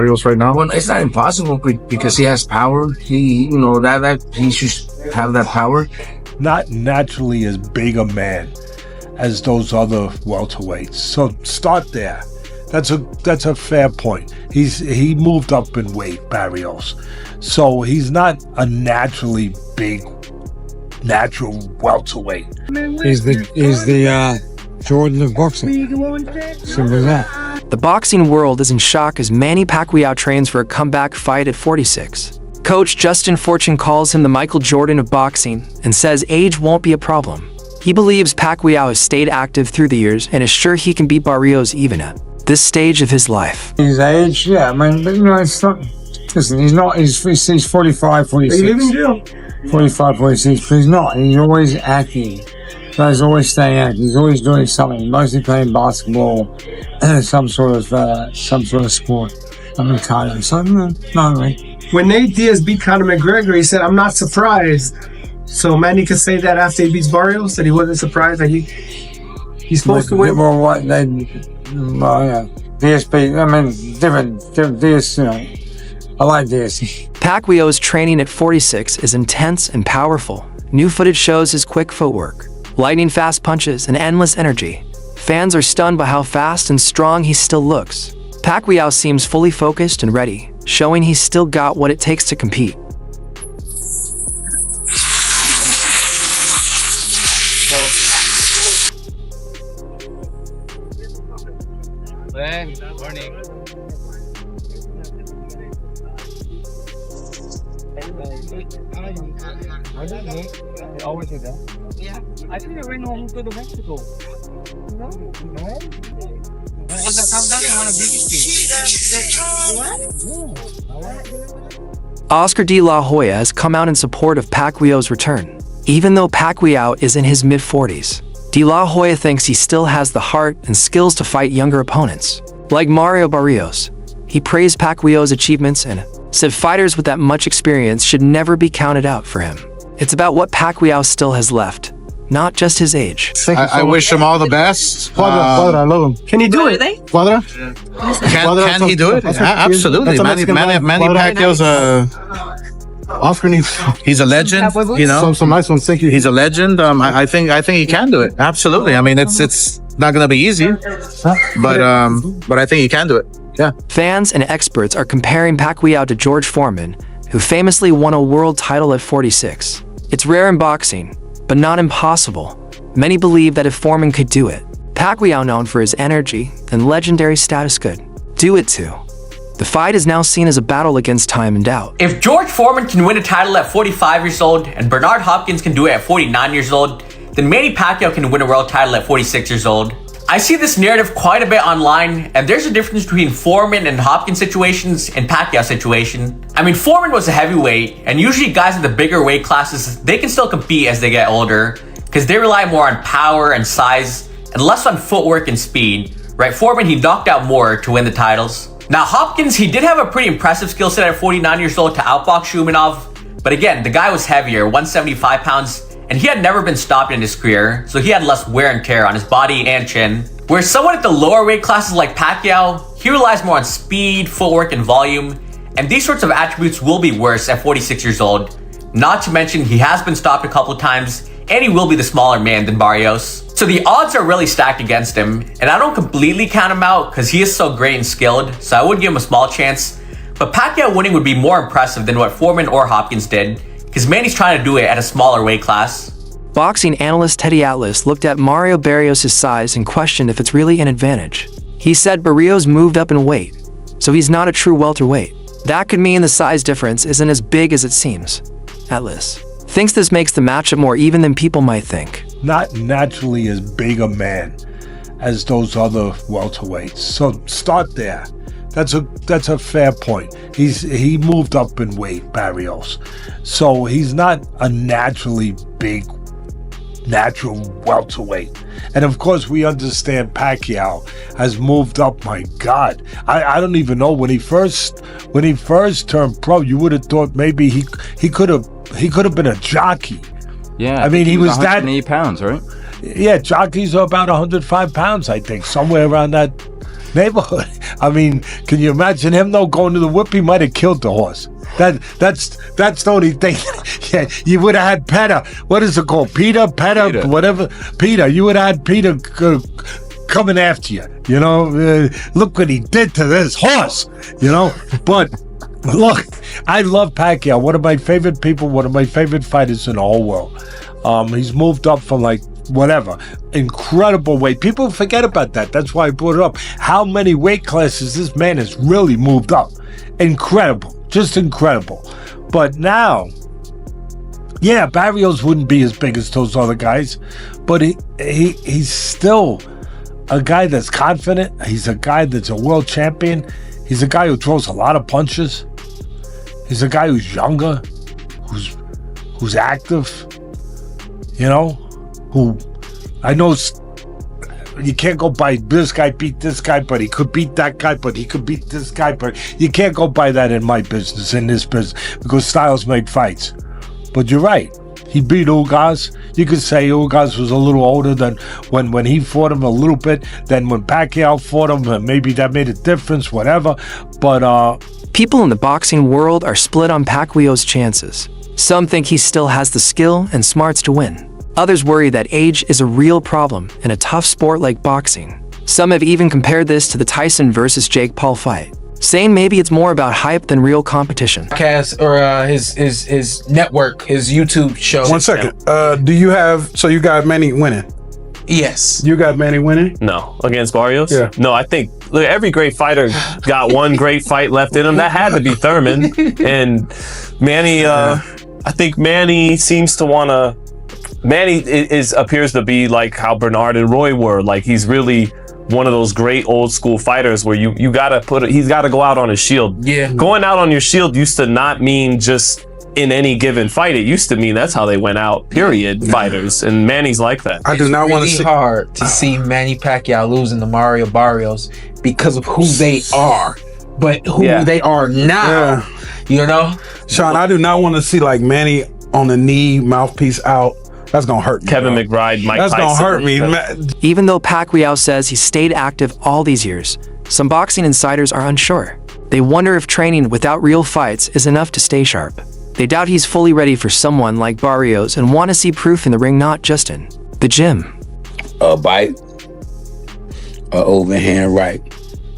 Barrios right now? Well, it's not impossible because he has power. That he should have that power. Not naturally as big a man as those other welterweights. So start there. That's a fair point. He moved up in weight, Barrios. So he's not a naturally big, natural welterweight. He's the Jordan of boxing. Simple as that. The boxing world is in shock as Manny Pacquiao trains for a comeback fight at 46. Coach Justin Fortune calls him the Michael Jordan of boxing and says age won't be a problem. He believes Pacquiao has stayed active through the years and is sure he can beat Barrios even at this stage of his life. His age, yeah, I mean, but it's not. Listen, he's 45, 46. 45, 46, but he's not. He's always active. So he's always staying active. He's always doing something. Mostly playing basketball, some sort of sport. I'm retired, so no, really. When Nate Diaz beat Conor McGregor, he said, "I'm not surprised." So Manny could say that after he beats Barrios, that he wasn't surprised that he's supposed to win. Well, what they, yeah, DSP. I mean, different Diaz. I like Diaz. Pacquiao's training at 46 is intense and powerful. New footage shows his quick footwork, lightning fast punches, and endless energy. Fans are stunned by how fast and strong he still looks. Pacquiao seems fully focused and ready, showing he's still got what it takes to compete. They always do that. Yeah. I think they went home to Mexico. No. Oscar De La Hoya has come out in support of Pacquiao's return. Even though Pacquiao is in his mid-40s, De La Hoya thinks he still has the heart and skills to fight younger opponents. Like Mario Barrios, he praised Pacquiao's achievements and said fighters with that much experience should never be counted out for him. It's about what Pacquiao still has left, not just his age. I wish him all the best. Father, I love him. Can he do it? Father? Can he do it? Absolutely. Manny Pacquiao's Oscar needs. he's a legend. Some nice ones. Thank you. He's a legend. I think he can do it. Absolutely. I mean, it's not gonna be easy, but I think he can do it. Yeah. Fans and experts are comparing Pacquiao to George Foreman, who famously won a world title at 46. It's rare in boxing, but not impossible. Many believe that if Foreman could do it, Pacquiao, known for his energy and legendary status, could do it too. The fight is now seen as a battle against time and doubt. If George Foreman can win a title at 45 years old and Bernard Hopkins can do it at 49 years old, then Manny Pacquiao can win a world title at 46 years old. I see this narrative quite a bit online, and there's a difference between Foreman and Hopkins situations and Pacquiao situation. I mean, Foreman was a heavyweight, and usually guys in the bigger weight classes, they can still compete as they get older, because they rely more on power and size, and less on footwork and speed, right? Foreman, he knocked out more to win the titles. Now, Hopkins, he did have a pretty impressive skill set at 49 years old to outbox Shumenov, but again, the guy was heavier, 175 pounds, and he had never been stopped in his career, so he had less wear and tear on his body and chin. Whereas someone at the lower weight classes like Pacquiao, he relies more on speed, footwork, and volume, and these sorts of attributes will be worse at 46 years old. Not to mention, he has been stopped a couple times, and he will be the smaller man than Barrios. So the odds are really stacked against him, and I don't completely count him out because he is so great and skilled, so I would give him a small chance. But Pacquiao winning would be more impressive than what Foreman or Hopkins did, because Manny's trying to do it at a smaller weight class. Boxing analyst Teddy Atlas looked at Mario Barrios' size and questioned if it's really an advantage. He said Barrios moved up in weight, so he's not a true welterweight. That could mean the size difference isn't as big as it seems. Atlas thinks this makes the matchup more even than people might think. Not naturally as big a man as those other welterweights. So start there. That's a fair point. He moved up in weight, Barrios. So he's not a naturally big, natural welterweight. And of course we understand Pacquiao has moved up. My God, I don't even know when he first turned pro, you would have thought maybe he could have been a jockey. Yeah, I mean he was 180 pounds, right? Yeah, jockeys are about 105 pounds, I think, somewhere around that neighborhood. I mean, can you imagine him though going to the whip? He might have killed the horse. That's the only thing. Yeah, you would have had Petter. What is it called? Peter, whatever. Peter. You would have had Peter coming after you. You know, look what he did to this horse. You know, but. Look, I love Pacquiao. One of my favorite people, one of my favorite fighters in the whole world. He's moved up from like whatever, incredible weight. People forget about that. That's why I brought it up. How many weight classes this man has really moved up. Incredible. Just incredible. But now, yeah, Barrios wouldn't be as big as those other guys, but he's still a guy that's confident. He's a guy that's a world champion. He's a guy who throws a lot of punches. He's a guy who's younger, who's active, you know, who I know you can't go by this guy beat this guy, but he could beat that guy, but he could beat this guy, but you can't go by that in my business, in this business, because styles make fights. But you're right. He beat Ugas. You could say Ugas was a little older than when he fought him a little bit than when Pacquiao fought him, and maybe that made a difference, whatever. But people in the boxing world are split on Pacquiao's chances. Some think he still has the skill and smarts to win. Others worry that age is a real problem in a tough sport like boxing. Some have even compared this to the Tyson versus Jake Paul fight, saying maybe it's more about hype than real competition. Podcast or his network, his YouTube show. 1 second. Do you have? So you got Manny winning? Yes. You got Manny winning? No, against Barrios? Yeah. No, I think look, every great fighter got one great fight left in him. That had to be Thurman. And Manny, I think Manny seems to want to. Manny appears to be like how Bernard and Roy were. Like he's really one of those great old school fighters where you gotta he's gotta go out on his shield. Yeah. Going out on your shield used to not mean just in any given fight. It used to mean that's how they went out, period, fighters. And Manny's like that. I do not want to see. It's really hard to see Manny Pacquiao losing to Mario Barrios because of who they are. But who they are now, you know? Sean, I do not want to see like Manny on the knee, mouthpiece out. That's gonna hurt me. Kevin bro. McBride, Mike That's Tyson. gonna hurt me. Even though Pacquiao says he's stayed active all these years, some boxing insiders are unsure. They wonder if training without real fights is enough to stay sharp. They doubt he's fully ready for someone like Barrios and want to see proof in the ring, not just in the gym. A bite, a overhand right.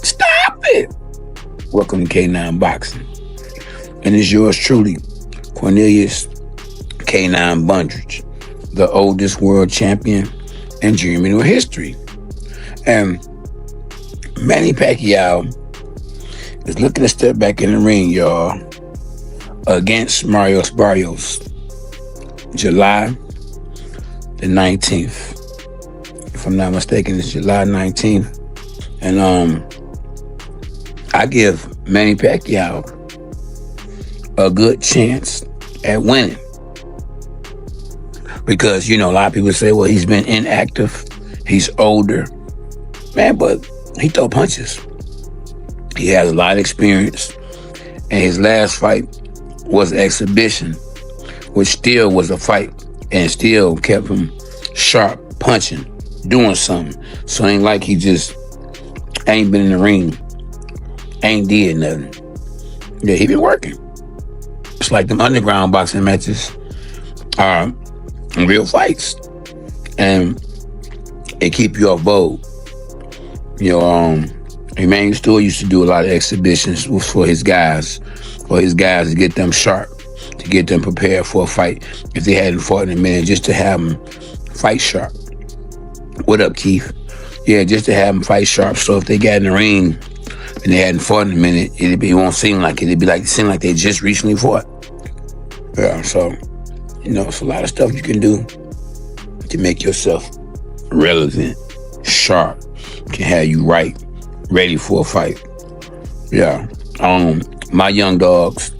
Stop it! Welcome to K9 Boxing. And it's yours truly, Cornelius K9 Bundridge, the oldest world champion in junior history. And Manny Pacquiao is looking to step back in the ring, y'all, against Mario Barrios, July the 19th. If I'm not mistaken, it's July 19th. And I give Manny Pacquiao a good chance at winning. Because, you know, a lot of people say, well, he's been inactive, he's older. Man, but he throw punches. He has a lot of experience. And his last fight was an exhibition, which still was a fight and still kept him sharp, punching, doing something. So it ain't like he just ain't been in the ring, ain't did nothing. Yeah, he been working. It's like them underground boxing matches are real fights, and it keep you off vogue. You know, Emmanuel Stewart used to do a lot of exhibitions for his guys to get them sharp, to get them prepared for a fight if they hadn't fought in a minute, just to have them fight sharp. What up, Keith? Yeah, just to have them fight sharp, so if they got in the ring and they hadn't fought in a minute, it won't seem like it. It'd seem like they just recently fought. Yeah, so, you know, it's a lot of stuff you can do to make yourself relevant, sharp, can have you right, ready for a fight. Yeah. My young dogs,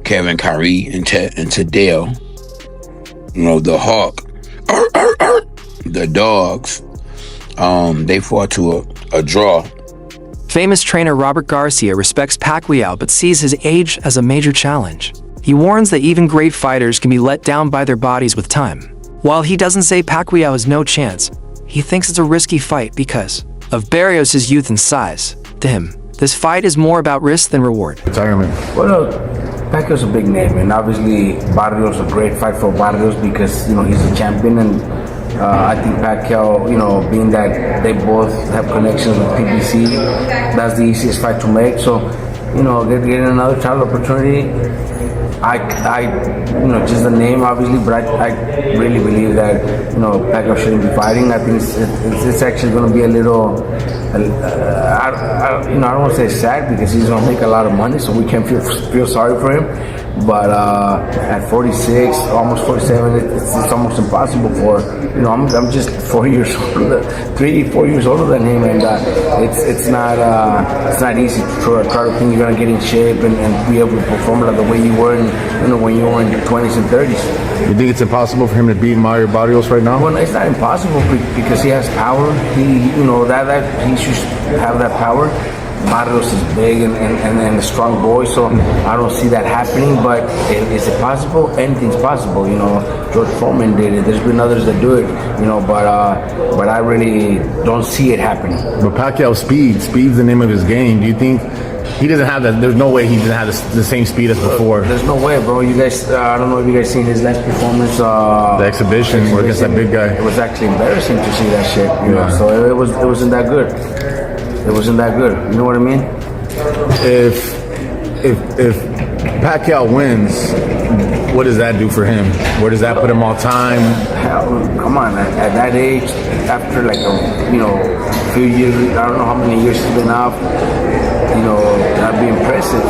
Kevin, Kyrie, and Tadell, you know, the Hawk, the dogs, they fought to a draw. Famous trainer Robert Garcia respects Pacquiao but sees his age as a major challenge. He warns that even great fighters can be let down by their bodies with time. While he doesn't say Pacquiao has no chance, he thinks it's a risky fight because of Barrios' youth and size. To him, this fight is more about risk than reward. Retirement. Well, Pacquiao's a big name, and obviously Barrios a great fight for Barrios because he's a champion, and I think Pacquiao, being that they both have connections with PBC, that's the easiest fight to make. So, getting another title opportunity, just the name obviously, but I really believe that Pacquiao shouldn't be fighting. I think it's actually going to be a little. I don't want to say sad because he's going to make a lot of money, so we can feel sorry for him. But at 46, almost 47, it's almost impossible for I'm just 4 years older, 4 years older than him, and it's not easy to try to think you're going to get in shape and be able to perform like the way you were when you were in your 20s and 30s. You think it's impossible for him to beat Mario Barrios right now? Well, it's not impossible because he has power. That he should have that power. Barrios is big and a strong boy, so I don't see that happening. But is it possible? Anything's possible. George Foreman did it. There's been others that do it. But I really don't see it happening. But Pacquiao's speed's the name of his game. Do you think he doesn't have that? There's no way he doesn't have the same speed as before. There's no way, bro. You guys, I don't know if you guys seen his last performance. The exhibition against that big guy. It was actually embarrassing to see that shit. So it wasn't that good. It wasn't that good. You know what I mean? If Pacquiao wins, what does that do for him? Where does that put him all time? Hell, come on, at that age, after like a few years, I don't know how many years he's been off, that'd be impressive.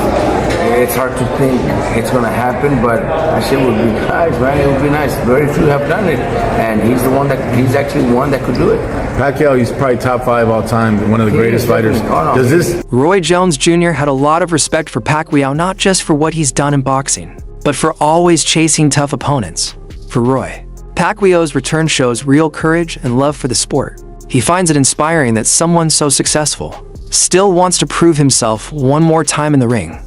It's hard to think it's gonna happen, but that shit would be nice, man. It would be nice. Very few have done it, and he's actually one that could do it. Pacquiao, he's probably top 5 all time, one of the greatest fighters. Does this? Roy Jones Jr. had a lot of respect for Pacquiao, not just for what he's done in boxing, but for always chasing tough opponents. For Roy, Pacquiao's return shows real courage and love for the sport. He finds it inspiring that someone so successful still wants to prove himself one more time in the ring.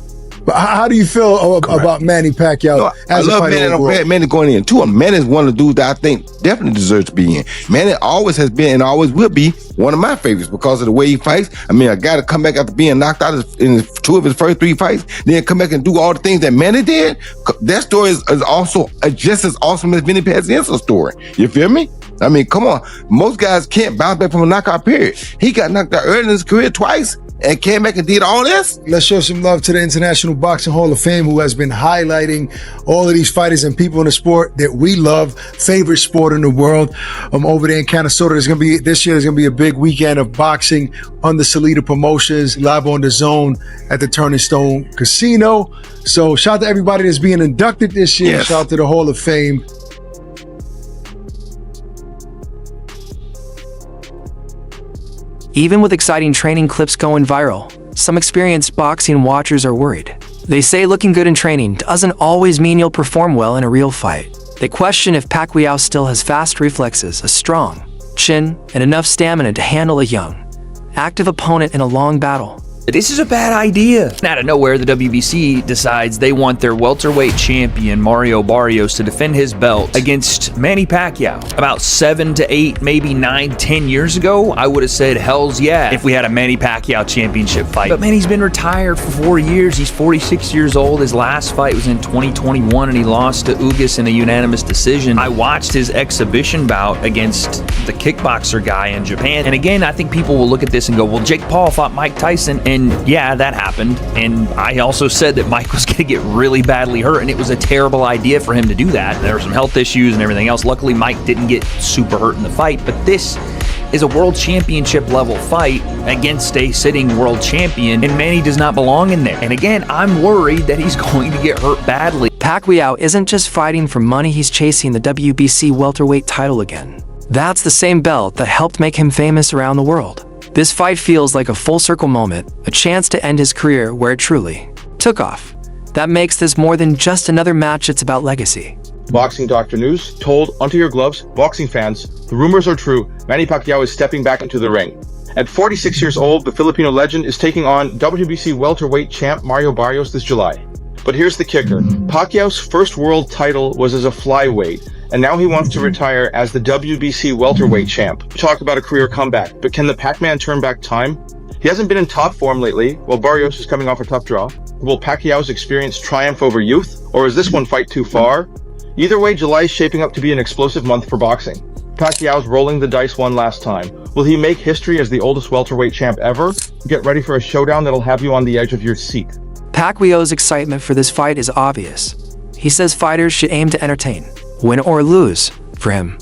But how do you feel about Manny Pacquiao? I love Manny. I'm glad Manny going in too. Manny's one of the dudes that I think definitely deserves to be in. Manny always has been and always will be one of my favorites because of the way he fights. I mean, a guy to come back after being knocked out in 2 of his first 3 fights, then come back and do all the things that Manny did. That story is also just as awesome as Vinny Pazienza's story. You feel me? I mean, come on. Most guys can't bounce back from a knockout period. He got knocked out early in his career twice and came back and did all this. Let's show some love to the International Boxing Hall of Fame, who has been highlighting all of these fighters and people in the sport that we love, favorite sport in the world. Over there in Canastota, this year there's gonna be a big weekend of boxing under Salida Promotions, live on the Zone at the Turning Stone Casino. So shout out to everybody that's being inducted this year. Yes. Shout out to the Hall of Fame. Even with exciting training clips going viral, some experienced boxing watchers are worried. They say looking good in training doesn't always mean you'll perform well in a real fight. They question if Pacquiao still has fast reflexes, a strong chin, and enough stamina to handle a young, active opponent in a long battle. This is a bad idea. Out of nowhere, the WBC decides they want their welterweight champion, Mario Barrios, to defend his belt against Manny Pacquiao. About 7 to 8, maybe 9, 10 years ago, I would have said, hells yeah, if we had a Manny Pacquiao championship fight. But Manny's been retired for 4 years. He's 46 years old. His last fight was in 2021, and he lost to Ugas in a unanimous decision. I watched his exhibition bout against the kickboxer guy in Japan. And again, I think people will look at this and go, well, Jake Paul fought Mike Tyson, and yeah, that happened. And I also said that Mike was going to get really badly hurt, and it was a terrible idea for him to do that. There were some health issues and everything else. Luckily, Mike didn't get super hurt in the fight, but this is a world championship level fight against a sitting world champion, and Manny does not belong in there. And again, I'm worried that he's going to get hurt badly. Pacquiao isn't just fighting for money, he's chasing the WBC welterweight title again. That's the same belt that helped make him famous around the world. This fight feels like a full circle moment, a chance to end his career where it truly took off. That makes this more than just another match, it's about legacy. Boxing Doctor News told Onto Your Gloves, boxing fans, the rumors are true. Manny Pacquiao is stepping back into the ring. At 46 years old, the Filipino legend is taking on WBC welterweight champ Mario Barrios this July. But here's the kicker. Pacquiao's first world title was as a flyweight. and now he wants to retire as the WBC welterweight champ. Talk about a career comeback, but can the Pac-Man turn back time? He hasn't been in top form lately, while Barrios is coming off a tough draw. Will Pacquiao's experience triumph over youth, or is this one fight too far? Either way, July is shaping up to be an explosive month for boxing. Pacquiao's rolling the dice one last time. Will he make history as the oldest welterweight champ ever? Get ready for a showdown that'll have you on the edge of your seat. Pacquiao's excitement for this fight is obvious. He says fighters should aim to entertain, win or lose, for him.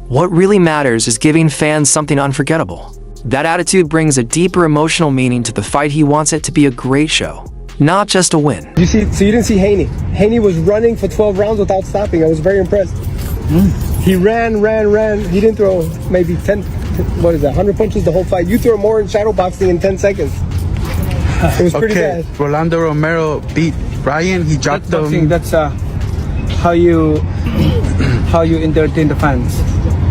What really matters is giving fans something unforgettable. That attitude brings a deeper emotional meaning to the fight. He wants it to be a great show, not just a win. So you didn't see Haney. Haney was running for 12 rounds without stopping. I was very impressed. He ran. He didn't throw maybe 10, 100 punches the whole fight. You threw more in shadow boxing in 10 seconds. It was pretty bad. Rolando Romero beat Ryan. He dropped boxing. That's how you entertain the fans.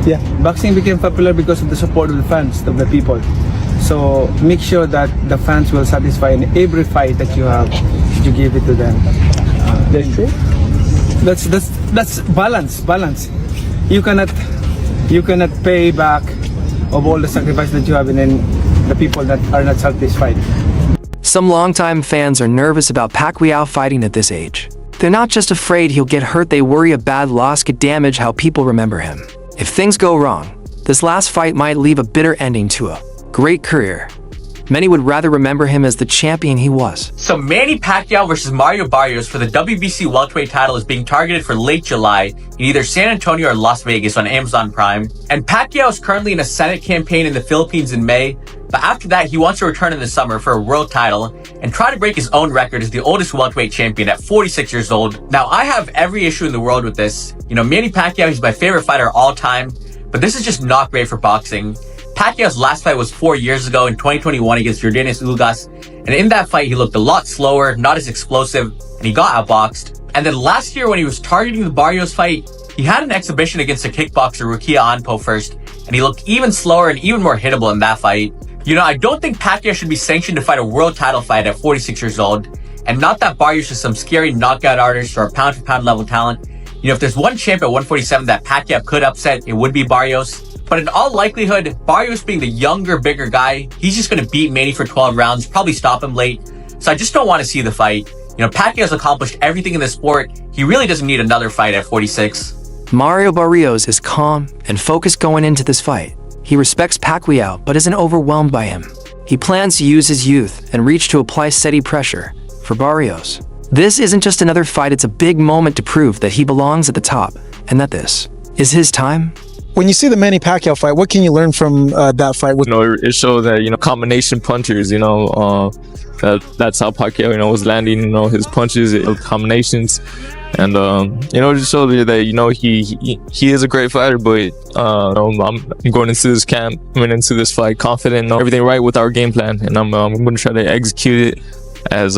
Yeah, boxing became popular because of the support of the fans, of the people. So make sure that the fans will satisfy in every fight that you have. You give it to them. That's true. That's balance. You cannot pay back of all the sacrifice that you have in the people that are not satisfied. Some longtime fans are nervous about Pacquiao fighting at this age. They're not just afraid he'll get hurt, they worry a bad loss could damage how people remember him. If things go wrong, this last fight might leave a bitter ending to a great career. Many would rather remember him as the champion he was. So Manny Pacquiao versus Mario Barrios for the WBC welterweight title is being targeted for late July in either San Antonio or Las Vegas on Amazon Prime. And Pacquiao is currently in a Senate campaign in the Philippines in May, but after that he wants to return in the summer for a world title and try to break his own record as the oldest welterweight champion at 46 years old. Now I have every issue in the world with this. Manny Pacquiao, he's my favorite fighter of all time, but this is just not great for boxing. Pacquiao's last fight was 4 years ago in 2021 against Jordanis Ugas, and in that fight he looked a lot slower, not as explosive, and he got outboxed. And then last year when he was targeting the Barrios fight, he had an exhibition against a kickboxer, Rukia Anpo first, and he looked even slower and even more hittable in that fight. I don't think Pacquiao should be sanctioned to fight a world title fight at 46 years old, and not that Barrios is some scary knockout artist or a pound-for-pound level talent. If there's one champ at 147 that Pacquiao could upset, it would be Barrios. But in all likelihood, Barrios being the younger, bigger guy, he's just going to beat Manny for 12 rounds, probably stop him late. So I just don't want to see the fight. Pacquiao's accomplished everything in the sport. He really doesn't need another fight at 46. Mario Barrios is calm and focused going into this fight. He respects Pacquiao, but isn't overwhelmed by him. He plans to use his youth and reach to apply steady pressure for Barrios. This isn't just another fight, it's a big moment to prove that he belongs at the top and that this is his time. When you see the Manny Pacquiao fight, what can you learn from that fight? It shows that, combination punchers, that's how Pacquiao, was landing, his punches, combinations. And, just show that, he is a great fighter, but, I'm going into this camp, coming into this fight confident, everything right with our game plan. And I'm going to try to execute it as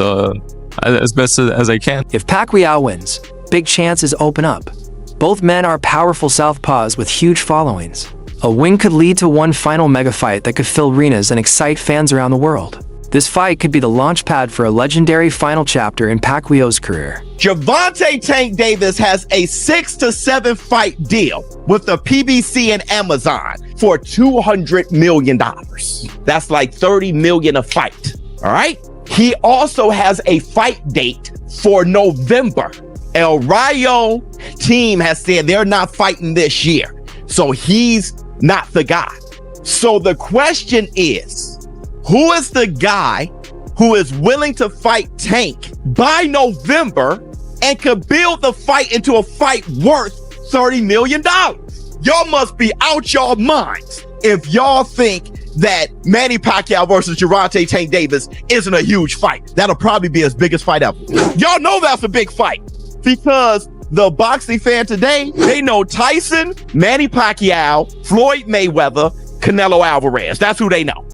best as I can. If Pacquiao wins, big chances open up. Both men are powerful southpaws with huge followings. A win could lead to one final mega fight that could fill arenas and excite fans around the world. This fight could be the launch pad for a legendary final chapter in Pacquiao's career. Gervonta Tank Davis has a 6 to 7 fight deal with the PBC and Amazon for $200 million. That's like $30 million a fight. All right. He also has a fight date for November. El Rayo team has said they're not fighting this year, so he's not the guy. So the question is, who is the guy who is willing to fight Tank by November and could build the fight into a fight worth $30 million? Y'all must be out y'all minds if y'all think that Manny Pacquiao versus Gervonta Tank Davis isn't a huge fight. That'll probably be his biggest fight ever. Y'all know that's a big fight. Because the boxing fan today, they know Tyson, Manny Pacquiao, Floyd Mayweather, Canelo Alvarez. That's who they know.